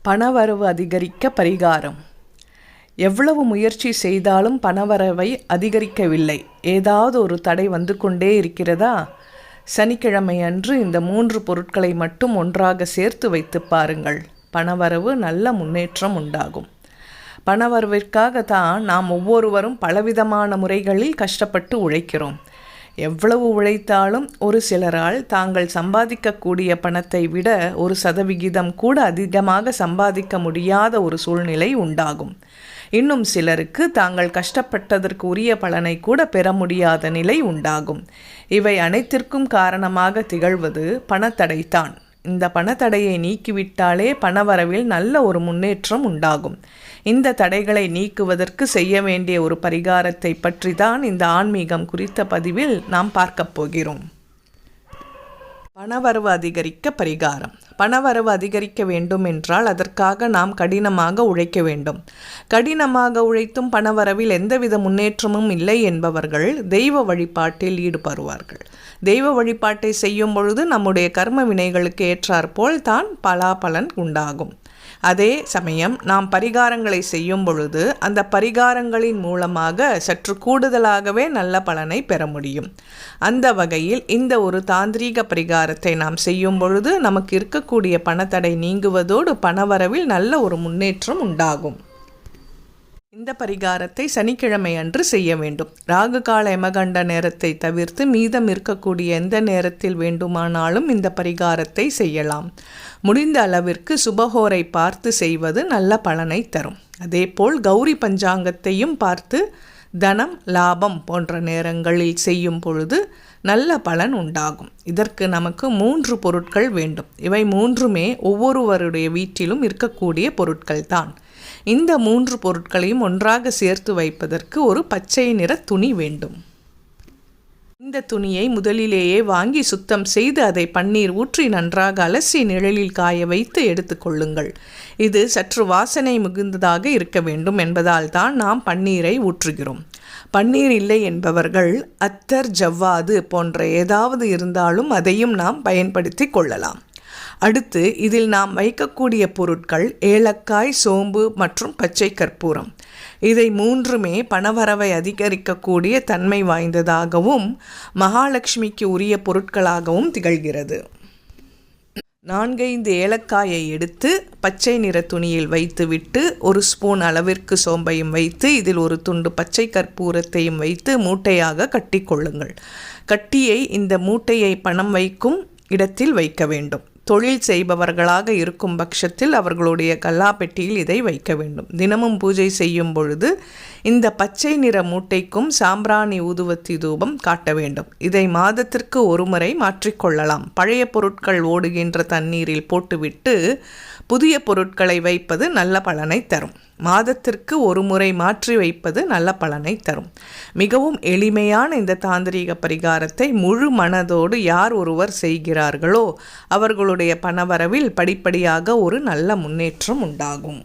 பணவரவு அதிகரிக்க பரிகாரம். எவ்வளவு முயற்சி செய்தாலும் பணவரவை அதிகரிக்கவில்லை. ஏதாவது ஒரு தடை வந்து கொண்டே இருக்கிறதா? சனிக்கிழமை அன்று இந்த 3 பொருட்களை மட்டும் ஒன்றாக சேர்த்து வைத்து பாருங்கள். பணவரவு நல்ல முன்னேற்றம் உண்டாகும். பணவரவிற்காகத்தான் நாம் ஒவ்வொருவரும் பலவிதமான முறைகளில் கஷ்டப்பட்டு உழைக்கிறோம். எவ்வளவு உழைத்தாலும் ஒரு சிலரால் தாங்கள் சம்பாதிக்கக்கூடிய பணத்தை விட 1% கூட அதிகமாக சம்பாதிக்க முடியாத ஒரு சூழ்நிலை உண்டாகும். இன்னும் சிலருக்கு தாங்கள் கஷ்டப்பட்டதற்கு உரிய பலனை கூட பெற முடியாத நிலை உண்டாகும். இவை அனைத்திற்கும் காரணமாக திகழ்வது பணத்தடைத்தான். இந்த பணத்தடையை நீக்கிவிட்டாலே பணவரவில் நல்ல ஒரு முன்னேற்றம் உண்டாகும். இந்த தடைகளை நீக்குவதற்கு செய்ய வேண்டிய ஒரு பரிகாரத்தை பற்றி தான் இந்த ஆன்மீகம் குறித்த பதிவில் நாம் பார்க்க போகிறோம். பணவரவு அதிகரிக்க பரிகாரம். பணவரவு அதிகரிக்க வேண்டும் என்றால் அதற்காக நாம் கடினமாக உழைக்க வேண்டும். கடினமாக உழைத்தும் பணவரவில் எந்தவித முன்னேற்றமும் இல்லை என்பவர்கள் தெய்வ வழிபாட்டில் ஈடுபடுவார்கள். தெய்வ வழிபாட்டை செய்யும் பொழுது நம்முடைய கர்ம வினைகளுக்கு ஏற்றாற்போல் தான் பலாபலன் உண்டாகும். அதே சமயம் நாம் பரிகாரங்களை செய்யும் பொழுது அந்த பரிகாரங்களின் மூலமாக சற்று கூடுதலாகவே நல்ல பலனை பெற முடியும். அந்த வகையில் இந்த ஒரு தாந்திரீக பரிகாரத்தை நாம் செய்யும் பொழுது நமக்கு இருக்கக்கூடிய பணத்தடை நீங்குவதோடு பணவரவில் நல்ல ஒரு முன்னேற்றம் உண்டாகும். இந்த பரிகாரத்தை சனிக்கிழமை அன்று செய்ய வேண்டும். ராகு கால யமகண்ட நேரத்தை தவிர்த்து மீதம் இருக்கக்கூடிய எந்த நேரத்தில் வேண்டுமானாலும் இந்த பரிகாரத்தை செய்யலாம். முடிந்த அளவிற்கு சுபஹோரை பார்த்து செய்வது நல்ல பலனை தரும். அதேபோல் கௌரி பஞ்சாங்கத்தையும் பார்த்து தனம் லாபம் போன்ற நேரங்களில் செய்யும் பொழுது நல்ல பலன் உண்டாகும். இதற்கு நமக்கு 3 பொருட்கள் வேண்டும். இவை 3மே ஒவ்வொருவருடைய வீட்டிலும் இருக்கக்கூடிய பொருட்கள் தான். இந்த 3 பொருட்களையும் ஒன்றாக சேர்த்து வைப்பதற்கு ஒரு பச்சை நிற துணி வேண்டும். இந்த துணியை முதலிலேயே வாங்கி சுத்தம் செய்து அதை பன்னீர் ஊற்றி நன்றாக அலசி நிழலில் காய வைத்து எடுத்துக்கொள்ளுங்கள். இது சற்று வாசனை மிகுந்ததாக இருக்க வேண்டும் என்பதால் தான் நாம் பன்னீரை ஊற்றுகிறோம். பன்னீர் இல்லை என்பவர்கள் அத்தர் ஜவ்வாது போன்ற ஏதாவது இருந்தாலும் அதையும் நாம் பயன்படுத்தி கொள்ளலாம். அடுத்து இதில் நாம் வைக்கக்கூடிய பொருட்கள் ஏலக்காய், சோம்பு மற்றும் பச்சை கற்பூரம். இதை 3மே பணவரவை அதிகரிக்கக்கூடிய தன்மை வாய்ந்ததாகவும் மகாலட்சுமிக்கு உரிய பொருட்களாகவும் திகழ்கிறது. 4-5 ஏலக்காயை எடுத்து பச்சை நிற துணியில் வைத்துவிட்டு 1 ஸ்பூன் அளவிற்கு சோம்பையும் வைத்து இதில் ஒரு துண்டு பச்சை கற்பூரத்தையும் வைத்து மூட்டையாக கட்டி கொள்ளுங்கள். கட்டியை இந்த மூட்டையை பணம் வைக்கும் இடத்தில் வைக்க வேண்டும். தொழில் செய்பவர்களாக இருக்கும் பட்சத்தில் அவர்களுடைய கல்லாப்பெட்டியில் இதை வைக்க வேண்டும். தினமும் பூஜை செய்யும் பொழுது இந்த பச்சை நிற மூட்டைக்கும் சாம்பிராணி ஊதுவத்தி தூபம் காட்ட வேண்டும். இதை மாதத்திற்கு 1 முறை மாற்றிக்கொள்ளலாம். பழைய பொருட்கள் ஓடுகின்ற தண்ணீரில் போட்டுவிட்டு புதிய பொருட்களை வைப்பது நல்ல பலனை தரும். மாதத்திற்கு 1 முறை மாற்றி வைப்பது நல்ல பலனை தரும். மிகவும் எளிமையான இந்த தாந்திரீக பரிகாரத்தை முழு மனதோடு யார் ஒருவர் செய்கிறார்களோ அவர்களுடைய பணவரவில் படிப்படியாக ஒரு நல்ல முன்னேற்றம் உண்டாகும்.